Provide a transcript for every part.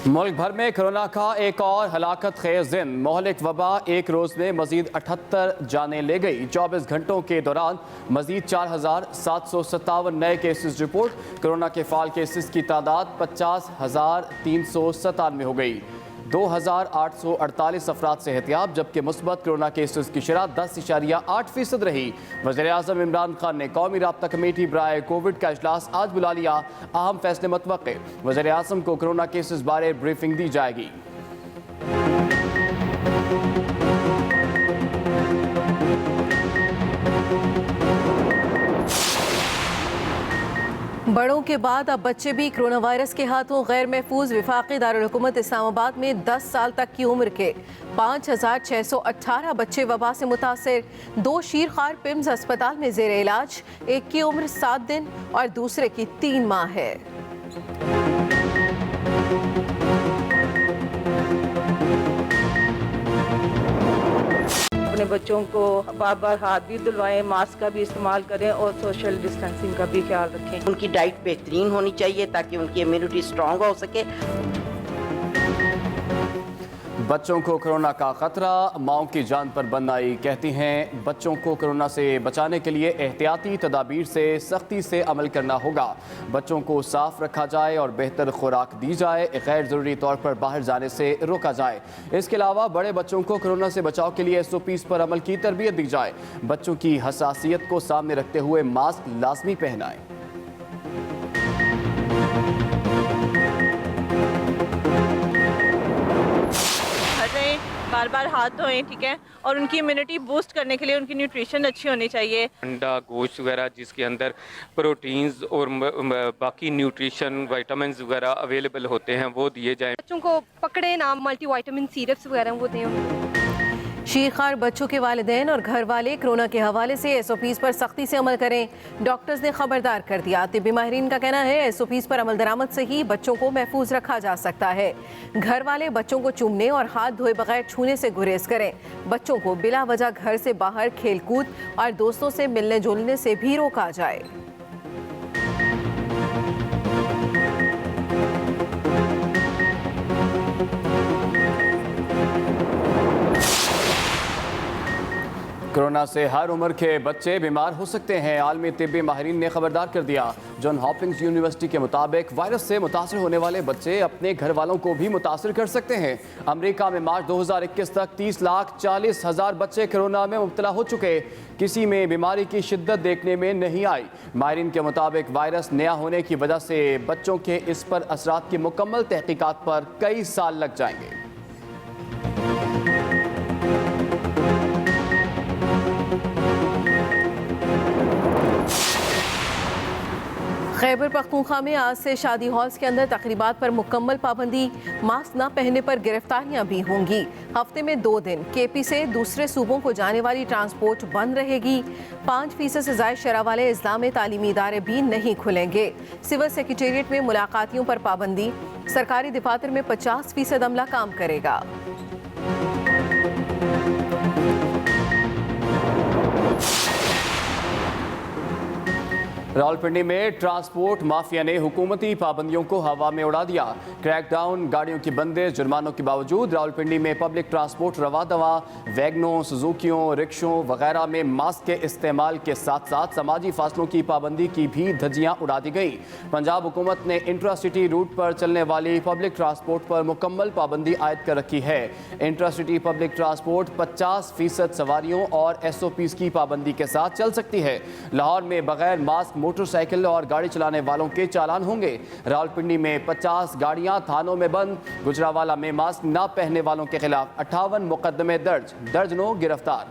मुल्क भर में कोरोना का एक और हलाकत खेज दिन। मोहलिक वबा एक रोज में मजीद 78 जानें ले गई। 24 घंटों के दौरान मजीद 4,757 नए केसेस रिपोर्ट। कोरोना के फाल केसेस की तादाद 50,397 हो गई। 2,848 अफराद सेहतियाब, जबकि मुस्बत कोरोना केसेस की शरह 10.8% रही। वज़ीर-ए-आज़म इमरान खान ने कौमी राब्ता कमेटी बराए कोविड का इजलास आज बुला लिया। अहम फैसले मुतवक्के। वज़ीर-ए-आज़म को कोरोना केसेस बारे ब्रीफिंग दी जाएगी। बड़ों के बाद अब बच्चे भी कोरोना वायरस के हाथों गैर महफूज। वफाकी दारुल हुकूमत इस्लामाबाद में 10 साल तक की उम्र के 5,618 बच्चे वबा से मुतासर। 2 शीरखार पिम्स अस्पताल में जेर इलाज। एक की उम्र 7 दिन और दूसरे की 3 माह है। अपने बच्चों को बार बार हाथ भी धुलवाएं, मास्क का भी इस्तेमाल करें और सोशल डिस्टेंसिंग का भी ख्याल रखें। उनकी डाइट बेहतरीन होनी चाहिए ताकि उनकी इम्यूनिटी स्ट्रांग हो सके। बच्चों को कोरोना का खतरा, माओं की जान पर बननाई कहती हैं बच्चों को कोरोना से बचाने के लिए एहतियाती तदाबीर से सख्ती से अमल करना होगा। बच्चों को साफ रखा जाए और बेहतर खुराक दी जाए। गैर ज़रूरी तौर पर बाहर जाने से रोका जाए। इसके अलावा बड़े बच्चों को कोरोना से बचाव के लिए SOPs पर अमल की तरबियत दी जाए। बच्चों की हसासियत को सामने रखते हुए मास्क लाजमी पहनाएं। बार बार हाथ धोएं, ठीक है, और उनकी इम्यूनिटी बूस्ट करने के लिए उनकी न्यूट्रिशन अच्छी होनी चाहिए। अंडा, गोश्त वगैरह जिसके अंदर प्रोटीन्स और बाकी न्यूट्रिशन विटामिन्स वगैरह अवेलेबल होते हैं वो दिए जाएं। बच्चों को पकड़े ना, मल्टीविटामिन सिरप्स वगैरह वो दें। शीरखार बच्चों के वालिदैन और घर वाले कोरोना के हवाले से SOPs पर सख्ती से अमल करें। डॉक्टर्स ने खबरदार कर दिया। तिब्बी माहिरीन का कहना है SOPs पर अमल दरामद से ही बच्चों को महफूज रखा जा सकता है। घर वाले बच्चों को चूमने और हाथ धोए बगैर छूने से गुरेज करें। बच्चों को बिला वजह घर से बाहर खेलकूद और दोस्तों से मिलने जुलने से भी रोका जाए। कोरोना से हर उम्र के बच्चे बीमार हो सकते हैं। आलमी तिब्बी माहिरीन ने खबरदार कर दिया। जॉन हॉपकिंस यूनिवर्सिटी के मुताबिक वायरस से मुतासर होने वाले बच्चे अपने घर वालों को भी मुतासर कर सकते हैं। अमेरिका में मार्च 2021 तक 30,40,000 बच्चे कोरोना में मुब्तला हो चुके। किसी में बीमारी की शिद्दत देखने में नहीं आई। माहिरीन के मुताबिक वायरस नया होने की वजह से बच्चों के इस पर असरात की मुकम्मल तहकीकात पर कई साल लग जाएंगे। खैबर पख्तूनख्वा में आज से शादी हॉल्स के अंदर तकरीबात पर मुकम्मल पाबंदी। मास्क न पहनने पर गिरफ्तारियां भी होंगी। हफ्ते में 2 दिन KP से दूसरे सूबों को जाने वाली ट्रांसपोर्ट बंद रहेगी। 5% से ज़ायद शरह वाले इस्लामी तालीमी इदारे भी नहीं खुलेंगे। सिविल सेक्रेटेरिएट में मुलाकातियों पर पाबंदी। सरकारी दफातर में 50% अमला काम करेगा। रावलपिंडी में ट्रांसपोर्ट माफिया ने हुकूमती पाबंदियों को हवा में उड़ा दिया। क्रैकडाउन, गाड़ियों की बंदिश, जुर्मानों के बावजूद रावलपिंडी में पब्लिक ट्रांसपोर्ट रवा दवा। वैगनों, सुजुकियों, रिक्शों वगैरह में मास्क के इस्तेमाल के साथ साथ समाजी फासलों की पाबंदी की भी धज्जियां उड़ा दी गई। पंजाब हुकूमत ने इंट्रा सिटी रूट पर चलने वाली पब्लिक ट्रांसपोर्ट पर मुकम्मल पाबंदी आयद कर रखी है। इंट्रा सिटी पब्लिक ट्रांसपोर्ट 50% सवारियों और SOPs की पाबंदी के साथ चल सकती है। लाहौर में बगैर मास्क मोटरसाइकिल और गाड़ी चलाने वालों के चालान होंगे। रावलपिंडी में 50 गाड़ियां थानों में बंद। गुजरावाला में मास्क न पहनने वालों के खिलाफ 58 मुकदमे दर्ज, दर्जनों गिरफ्तार।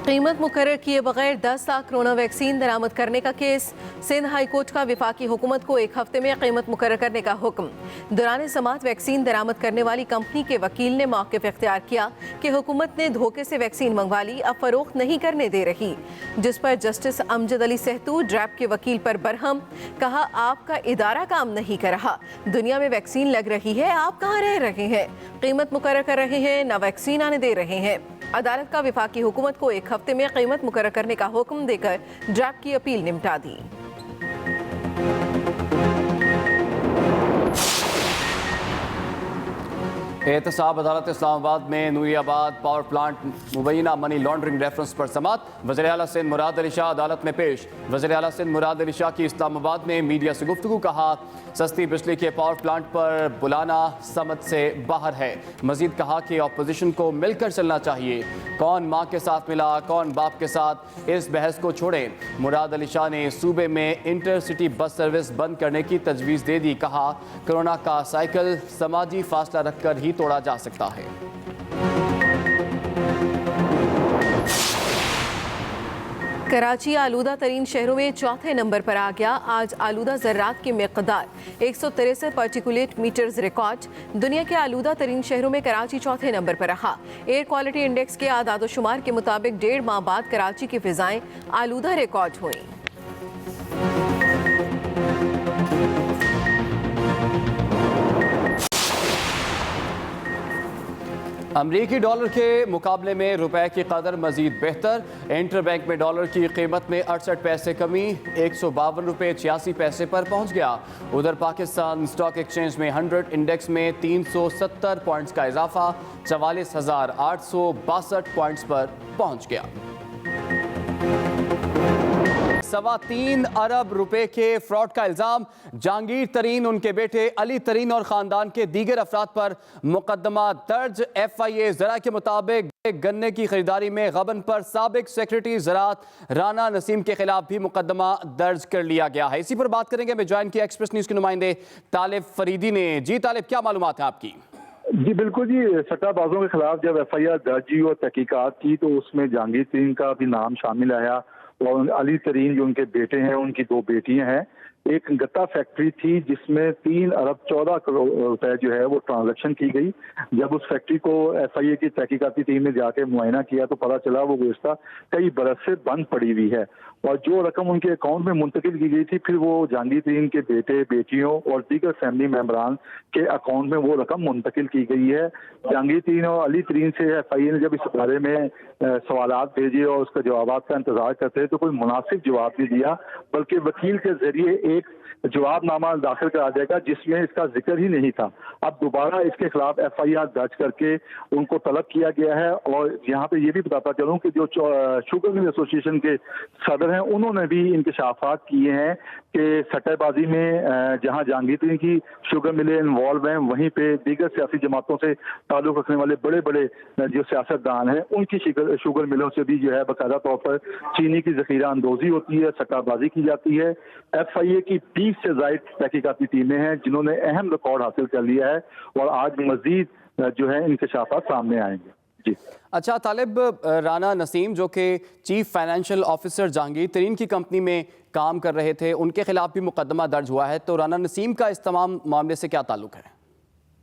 कीमत मुकर्रर किए बगैर 10 लाख कोरोना वैक्सीन दरामद करने का केस। सिंध हाई कोर्ट का वफाकी हुकूमत को 1 हफ्ते में कीमत मुकर्रर करने का हुक्म। दौरान समात वैक्सीन दरामद करने वाली कंपनी के वकील ने मौक़िफ़ इख्तियार किया कि हुकूमत ने धोखे से वैक्सीन मंगवा ली, अब फरोख्त नहीं करने दे रही। जिस पर जस्टिस अमजद अली सहतू ड्रैप के वकील पर बरहम। कहा, आपका इदारा काम नहीं कर रहा। दुनिया में वैक्सीन लग रही है, आप कहाँ रह रहे हैं? कीमत मुकर्रर कर रहे हैं, न वैक्सीन आने दे रहे हैं। अदालत का वफाकी हुकूमत को 1 हफ्ते में कीमत मुकर्रर करने का हुक्म देकर ड्रैप की अपील निपटा दी। एहतसाब अदालत इस्लामाबाद में नूरियाबाद पावर प्लांट मुबैना मनी लॉन्ड्रिंग रेफरेंस पर समात। वज़ीर आला सिंध मुराद अली शाह अदालत में पेश। वज़ीर आला सिंध मुराद अली शाह की इस्लामाबाद में मीडिया से गुफ्तगू। कहा सस्ती बिजली के पावर प्लांट पर बुलाना समझ से बाहर है। मजीद कहा कि अपोजिशन को मिलकर चलना चाहिए। कौन माँ के साथ मिला कौन बाप के साथ, इस बहस को छोड़ें। मुराद अली शाह ने सूबे में इंटरसिटी बस सर्विस बंद करने की तजवीज़ दे दी। कहा कोरोना का साइकिल समाजी फासला रखकर ही तोड़ा जा सकता है। कराची आलूदा तरीन शहरों में चौथे नंबर पर आ गया। आज आलूदा ज़र्रात की मिक़दार 163 पार्टिकुलेट मीटर्स रिकॉर्ड। दुनिया के आलूदा तरीन शहरों में कराची चौथे नंबर पर रहा। एयर क्वालिटी इंडेक्स के आदादोशुमार के मुताबिक 1.5 माह बाद कराची की फ़िज़ाएं आलूदा रिकॉर्ड हुई। अमरीकी डॉलर के मुकाबले में रुपए की कदर मजीद बेहतर। इंटर बैंक में डॉलर की कीमत में 68 पैसे कमी, 152 रुपये 86 पैसे पर पहुंच गया। उधर पाकिस्तान स्टॉक एक्सचेंज में 100 इंडेक्स में 370 पॉइंट्स का इजाफा, 44,862 पॉइंट्स पर पहुंच गया। 3.25 अरब रुपए के फ्रॉड का इल्जाम। जहांगीर तरीन, उनके बेटे अली तरीन और खानदान के दीगर अफराद पर मुकदमा दर्ज। FIA ज़रा के मुताबिक गन्ने की खरीदारी में गबन पर साबिक सेक्रेटरी ज़राअत राना नसीम के खिलाफ भी मुकदमा दर्ज कर लिया गया है। इसी पर बात करेंगे। मैं ज्वाइन किया एक्सप्रेस न्यूज़ के नुमाइंदे तालिब फरीदी ने। जी तालिब, क्या मालूमात है आपकी? जी बिल्कुल जी, सट्टाबाजों के खिलाफ जब FIR दर्ज हुई और तहकीकात की तो उसमें जहांगीर तरीन का भी नाम शामिल आया और अली तरीन जो उनके बेटे हैं, उनकी 2 बेटियां हैं। एक गत्ता फैक्ट्री थी जिसमें 3 अरब 14 करोड़ रुपए जो है वो ट्रांजैक्शन की गई। जब उस फैक्ट्री को FIA की तहकीकाती टीम ने जाके मुआयना किया तो पता चला वो गुज़श्ता कई बरस से बंद पड़ी हुई है और जो रकम उनके अकाउंट में मुंतकिल की गई थी फिर वो जहांगीर तरीन के बेटे बेटियों और दीगर फैमिली मेम्बरान के अकाउंट में वो रकम मुंतकिल की गई है। जहांगीर तरीन और अली तरीन से FIA ने जब इस बारे में सवालात भेजे और उसका जवाब का इंतजार करते तो कोई मुनासिब जवाब नहीं दिया, बल्कि वकील के जरिए एक जवाबनामा दाखिल करा जाएगा जिसमें इसका जिक्र ही नहीं था। अब दोबारा इसके खिलाफ FIR दर्ज करके उनको तलब किया गया है। और यहाँ पे ये भी बताता चलूँ कि जो शुगर मिल एसोसिएशन के सदर हैं उन्होंने भी इंकशाफात किए हैं कि सट्टेबाजी में जहाँ जहांगीर तरीन की शुगर मिलें इन्वॉल्व हैं, वहीं पे दीगर सियासी जमातों से ताल्लुक रखने वाले बड़े बड़े जो सियासतदान हैं उनकी शुगर मिलों से भी जो है बाकायदा तौर पर चीनी की जखीरा अंदोजी होती है, सट्टाबाजी की जाती है। FIA की 20 से ज़ायद तहकीकाती टीमें हैं जिन्होंने अहम रिकॉर्ड हासिल कर लिया है और आज मजीद जो है इंकशाफात सामने आएंगे। जी अच्छा तालिब, राना नसीम जो कि चीफ फाइनेंशियल ऑफिसर जहांगीर तरीन की कंपनी में काम कर रहे थे, उनके खिलाफ भी मुकदमा दर्ज हुआ है, तो राना नसीम का इस तमाम मामले से क्या ताल्लुक है?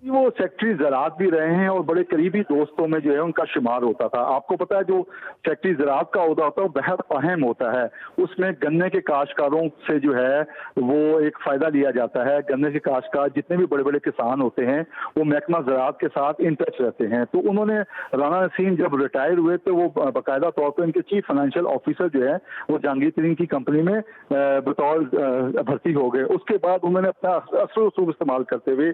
वो सेक्रेटरी ज़राअत भी रहे हैं और बड़े करीबी दोस्तों में जो है उनका शुमार होता था। आपको पता है जो सेक्रेटरी ज़राअत का ओहदा होता है वो बेहद अहम होता है। उसमें गन्ने के काश्तकारों से जो है वो एक फ़ायदा लिया जाता है। गन्ने के काश्तकार जितने भी बड़े बड़े किसान होते हैं वो महकमा ज़राअत के साथ इन टच रहते हैं। तो उन्होंने राना नसीम जब रिटायर हुए तो वो बाकायदा तौर पर इनके चीफ फाइनेंशियल ऑफिसर जो है वो जहांगीर तरीन की कंपनी में बतौर भर्ती हो गए। उसके बाद उन्होंने अपना असर रसूख इस्तेमाल करते हुए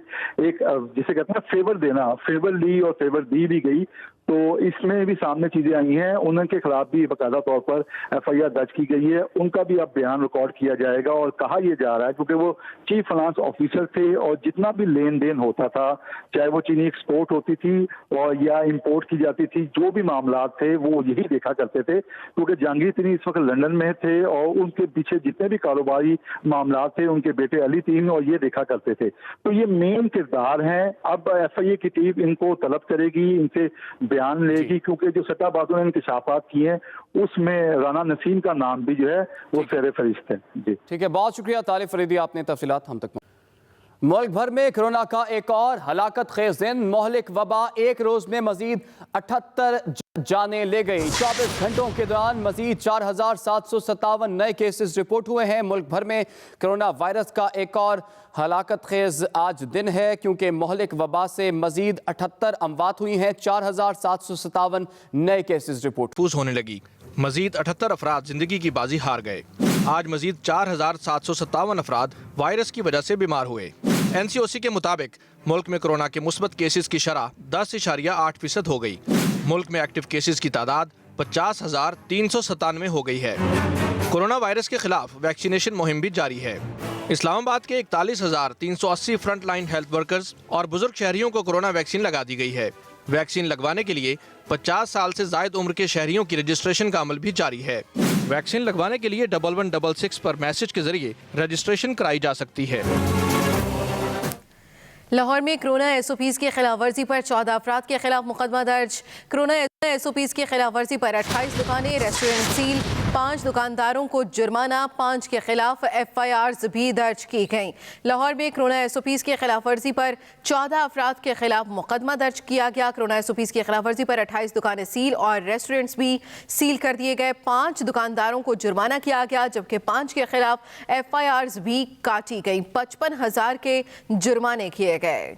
एक जिसे कहते हैं फेवर देना, फेवर ली और फेवर दी भी गई। तो इसमें भी सामने चीजें आई हैं। उनके खिलाफ भी बाकायदा तौर पर FIR दर्ज की गई है। उनका भी अब बयान रिकॉर्ड किया जाएगा और कहा यह जा रहा है क्योंकि वो चीफ फाइनेंस ऑफिसर थे और जितना भी लेन देन होता था, चाहे वो चीनी एक्सपोर्ट होती थी और या इंपोर्ट की जाती थी, जो भी मामला थे वो यही देखा करते थे क्योंकि जहांगीर तरीन इस वक्त लंदन में थे और उनके पीछे जितने भी कारोबारी मामला थे उनके बेटे अली तरीन और ये देखा करते थे। तो ये मेन किरदार हैं। अब FIA की टीम इनको तलब करेगी, इनसे बयान लेगी क्योंकि जो सट्टाबाजों ने इंकशाफात किए हैं उसमें राना नसीम का नाम भी जो है वो सर फहरिस्त है। जी ठीक है, बहुत शुक्रिया तालिब फरीदी, आपने तफसीलात हम तक। मुल्क भर में कोरोना का एक और हलाकत खेज दिन। मोहलिक वबा एक रोज में मजीद 78 जाने ले गई। 24 घंटों के दौरान मजीद 4757 नए केसेस रिपोर्ट हुए हैं। मुल्क भर में कोरोना वायरस का एक और हलाकत खेज आज दिन है क्योंकि मोहलिक वबा से मजीद 78 अमवात हुई हैं। 4757 नए केसेस रिपोर्ट होने लगी। मजीद 78 अफराद जिंदगी की बाजी हार गए। आज मजीद 4757 अफराद वायरस की वजह से बीमार हुए। NCOC के मुताबिक मुल्क में कोरोना के मुस्बत केसेस की शरह 10.8% हो गई। मुल्क में एक्टिव केसेस की तादाद 50,397 हो गई है। कोरोना वायरस के खिलाफ वैक्सीनेशन मुहिम भी जारी है। इस्लामाबाद के 41,380 फ्रंट लाइन हेल्थ वर्कर्स और बुजुर्ग शहरियों को कोरोना वैक्सीन लगा दी गई है। वैक्सीन लगवाने के लिए 50 साल से जायद उम्र के शहरियों की रजिस्ट्रेशन का अमल भी जारी है। वैक्सीन लगवाने के लिए 1166 पर मैसेज के जरिए रजिस्ट्रेशन कराई जा सकती है। लाहौर में कोरोना SOPs की खिलाफ वर्जी पर 14 अफराद के खिलाफ मुकदमा दर्ज। कोरोना SOPs की खिलाफ वर्जी पर 28 दुकानें, रेस्टोरेंट सील, 5 दुकानदारों को जुर्माना, 5 के खिलाफ FIRs भी दर्ज की गईं। लाहौर में कोरोना SOPs की खिलाफ वर्जी पर 14 अफराद के खिलाफ मुकदमा दर्ज किया गया। कोरोना SOPs की खिलाफ वर्जी पर 28 दुकानें सील और रेस्टोरेंट्स भी सील कर दिए गए। 5 दुकानदारों को जुर्माना किया गया, जबकि 5 के खिलाफ FIRs भी काटी गई। 55,000 के जुर्माने किए गए।